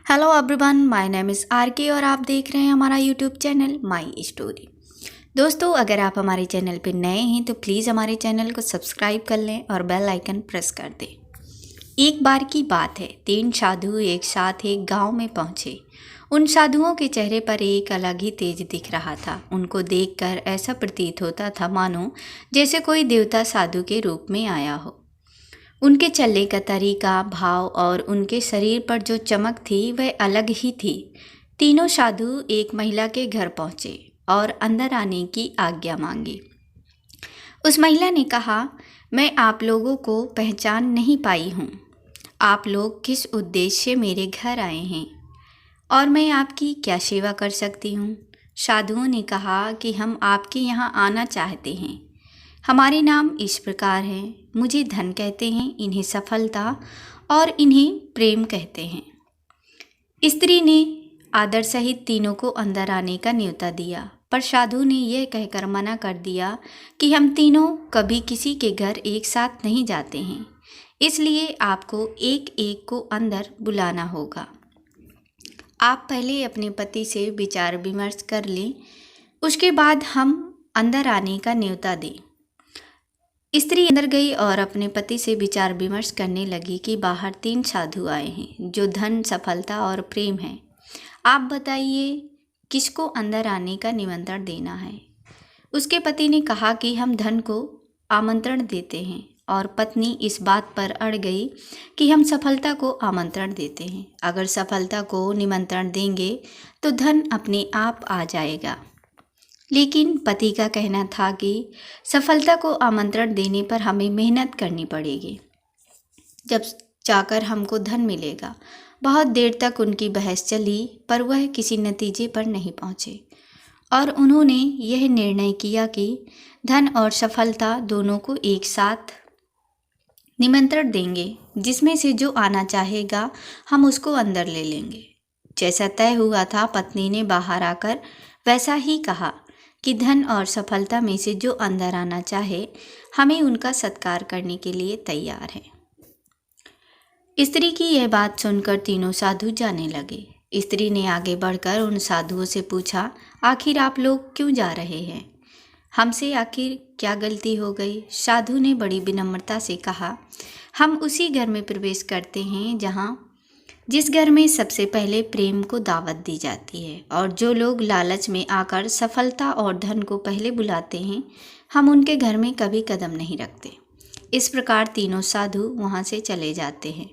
Hello everyone, my name is RK और आप देख रहे हैं हमारा यूट्यूब चैनल माय स्टोरी। दोस्तों, अगर आप हमारे चैनल पर नए हैं तो प्लीज़ हमारे चैनल को सब्सक्राइब कर लें और बेल आइकन प्रेस कर दें। एक बार की बात है, 3 साधु एक साथ एक गांव में पहुंचे। उन साधुओं के चेहरे पर एक अलग ही तेज दिख रहा था। उनको देखकर ऐसा प्रतीत होता था मानो जैसे कोई देवता साधु के रूप में आया हो। उनके चलने का तरीका, भाव और उनके शरीर पर जो चमक थी वह अलग ही थी। तीनों साधु एक महिला के घर पहुँचे और अंदर आने की आज्ञा मांगी। उस महिला ने कहा, मैं आप लोगों को पहचान नहीं पाई हूँ। आप लोग किस उद्देश्य से मेरे घर आए हैं और मैं आपकी क्या सेवा कर सकती हूँ? साधुओं ने कहा कि हम आपके यहाँ आना चाहते हैं। हमारे नाम इस प्रकार हैं। मुझे धन कहते हैं, इन्हें सफलता और इन्हें प्रेम कहते हैं। स्त्री ने आदर सहित तीनों को अंदर आने का न्योता दिया, पर साधु ने यह कहकर मना कर दिया कि हम तीनों कभी किसी के घर एक साथ नहीं जाते हैं, इसलिए आपको एक एक को अंदर बुलाना होगा। आप पहले अपने पति से विचार विमर्श कर लें, उसके बाद हम अंदर आने का न्योता दें। स्त्री अंदर गई और अपने पति से विचार विमर्श करने लगी कि बाहर 3 साधु आए हैं जो धन, सफलता और प्रेम है। आप बताइए किसको अंदर आने का निमंत्रण देना है? उसके पति ने कहा कि हम धन को आमंत्रण देते हैं और पत्नी इस बात पर अड़ गई कि हम सफलता को आमंत्रण देते हैं। अगर सफलता को निमंत्रण देंगे तो धन अपने आप आ जाएगा। लेकिन पति का कहना था कि सफलता को आमंत्रण देने पर हमें मेहनत करनी पड़ेगी, जब जाकर हमको धन मिलेगा। बहुत देर तक उनकी बहस चली, पर वह किसी नतीजे पर नहीं पहुँचे और उन्होंने यह निर्णय किया कि धन और सफलता दोनों को एक साथ निमंत्रण देंगे। जिसमें से जो आना चाहेगा हम उसको अंदर ले लेंगे। जैसा तय हुआ था, पत्नी ने बाहर आकर वैसा ही कहा कि धन और सफलता में से जो अंदर आना चाहे हमें उनका सत्कार करने के लिए तैयार है। स्त्री की यह बात सुनकर तीनों साधु जाने लगे। स्त्री ने आगे बढ़कर उन साधुओं से पूछा, आखिर आप लोग क्यों जा रहे हैं? हमसे आखिर क्या गलती हो गई? साधु ने बड़ी विनम्रता से कहा, हम उसी घर में प्रवेश करते हैं जिस घर में सबसे पहले प्रेम को दावत दी जाती है, और जो लोग लालच में आकर सफलता और धन को पहले बुलाते हैं, हम उनके घर में कभी कदम नहीं रखते। इस प्रकार तीनों साधु वहाँ से चले जाते हैं।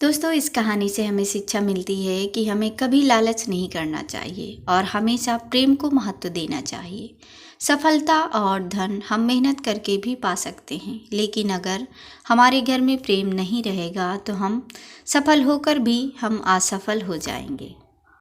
दोस्तों, इस कहानी से हमें शिक्षा मिलती है कि हमें कभी लालच नहीं करना चाहिए और हमेशा प्रेम को महत्व देना चाहिए। सफलता और धन हम मेहनत करके भी पा सकते हैं, लेकिन अगर हमारे घर में प्रेम नहीं रहेगा तो हम सफल होकर भी हम असफल हो जाएंगे।